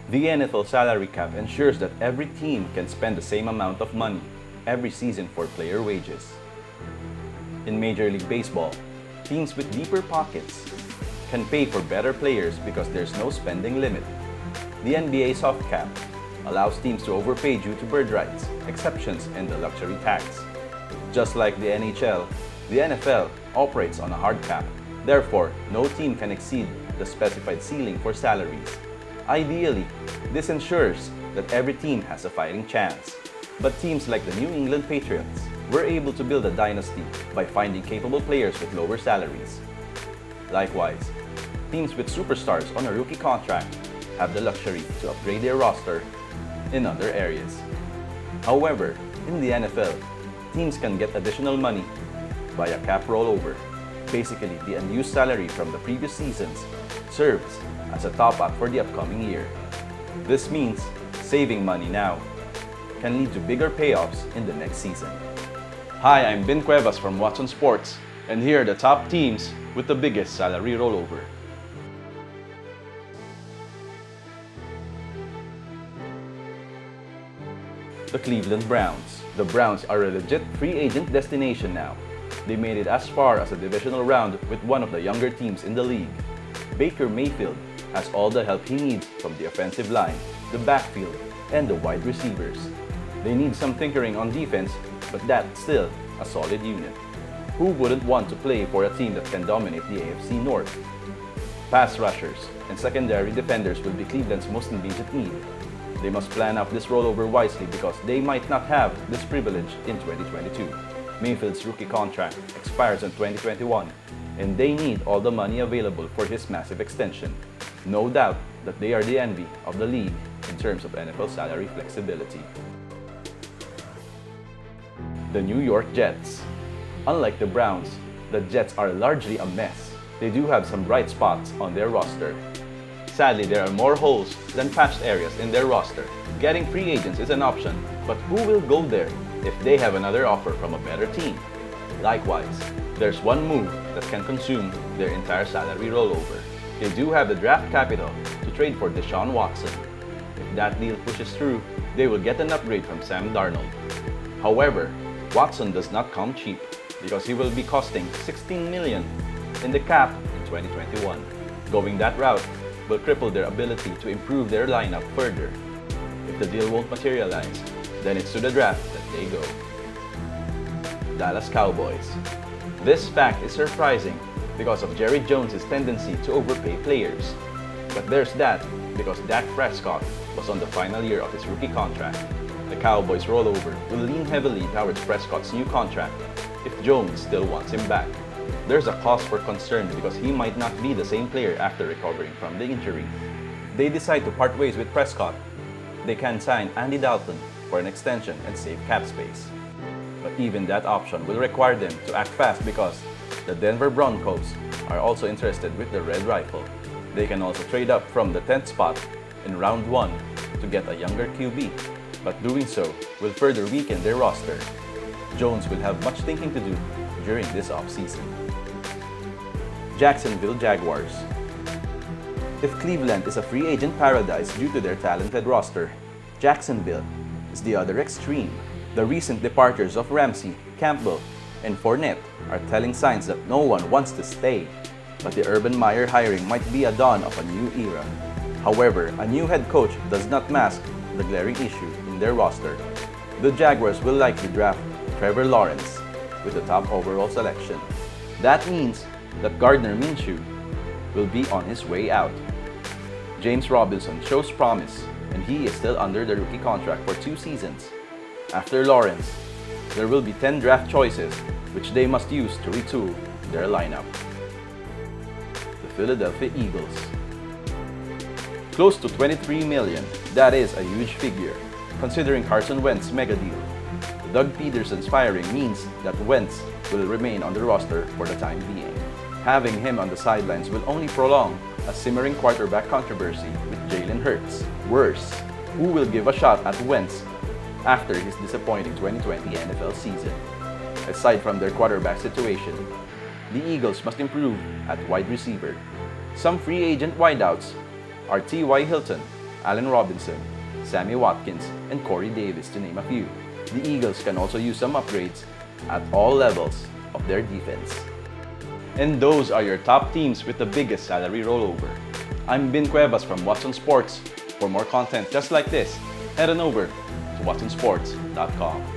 The NFL salary cap ensures that every team can spend the same amount of money every season for player wages. In Major League Baseball, teams with deeper pockets can pay for better players because there's no spending limit. The NBA soft cap allows teams to overpay due to bird rights, exceptions, and the luxury tax. Just like the NHL, the NFL operates on a hard cap. Therefore, no team can exceed the specified ceiling for salaries. Ideally, this ensures that every team has a fighting chance. But teams like the New England Patriots were able to build a dynasty by finding capable players with lower salaries. Likewise, teams with superstars on a rookie contract have the luxury to upgrade their roster in other areas. However, in the NFL, teams can get additional money via cap rollover. Basically, the unused salary from the previous seasons serves as a top-up for the upcoming year. This means saving money now can lead to bigger payoffs in the next season. Hi, I'm Ben Cuevas from Watson Sports, and here are the top teams with the biggest salary rollover. The Cleveland Browns. The Browns are a legit free agent destination now. They made it as far as a divisional round with one of the younger teams in the league. Baker Mayfield has all the help he needs from the offensive line, the backfield, and the wide receivers. They need some tinkering on defense, but that's still a solid unit. Who wouldn't want to play for a team that can dominate the AFC North? Pass rushers and secondary defenders will be Cleveland's most immediate need. They must plan out this rollover wisely because they might not have this privilege in 2022. Mayfield's rookie contract expires in 2021, and they need all the money available for his massive extension. No doubt that they are the envy of the league in terms of NFL salary flexibility. The New York Jets. Unlike the Browns, the Jets are largely a mess. They do have some bright spots on their roster. Sadly, there are more holes than patched areas in their roster. Getting free agents is an option, but who will go there if they have another offer from a better team? Likewise, there's one move that can consume their entire salary rollover. They do have the draft capital to trade for Deshaun Watson. If that deal pushes through, they will get an upgrade from Sam Darnold. However, Watson does not come cheap because he will be costing $16 million in the cap in 2021. Going that route will cripple their ability to improve their lineup further. If the deal won't materialize, then it's to the draft that they go. Dallas Cowboys. This fact is surprising because of Jerry Jones' tendency to overpay players. But there's that because Dak Prescott was on the final year of his rookie contract. The Cowboys rollover will lean heavily towards Prescott's new contract if Jones still wants him back. There's a cause for concern because he might not be the same player after recovering from the injury. If they decide to part ways with Prescott, they can sign Andy Dalton for an extension and save cap space. But even that option will require them to act fast because the Denver Broncos are also interested with the Red Rifle. They can also trade up from the 10th spot in round 1 to get a younger QB, but doing so will further weaken their roster. Jones will have much thinking to do during this offseason. Jacksonville Jaguars. If Cleveland is a free agent paradise due to their talented roster, Jacksonville is the other extreme. The recent departures of Ramsey, Campbell, and Fournette are telling signs that no one wants to stay. But the Urban Meyer hiring might be a dawn of a new era. However, a new head coach does not mask the glaring issue in their roster. The Jaguars will likely draft Trevor Lawrence with the top overall selection. That means that Gardner Minshew will be on his way out. James Robinson shows promise, and he is still under the rookie contract for 2 seasons. After Lawrence, there will be 10 draft choices which they must use to retool their lineup. The Philadelphia Eagles. Close to $23 million, that is a huge figure, considering Carson Wentz's mega deal. Doug Peterson's firing means that Wentz will remain on the roster for the time being. Having him on the sidelines will only prolong a simmering quarterback controversy with Jalen Hurts. Worse, who will give a shot at Wentz after his disappointing 2020 NFL season? Aside from their quarterback situation, the Eagles must improve at wide receiver. Some free agent wideouts are T.Y. Hilton, Allen Robinson, Sammy Watkins, and Corey Davis, to name a few. The Eagles can also use some upgrades at all levels of their defense. And those are your top teams with the biggest salary rollover. I'm Bin Cuevas from Watson Sports. For more content just like this, head on over to watsonsports.com.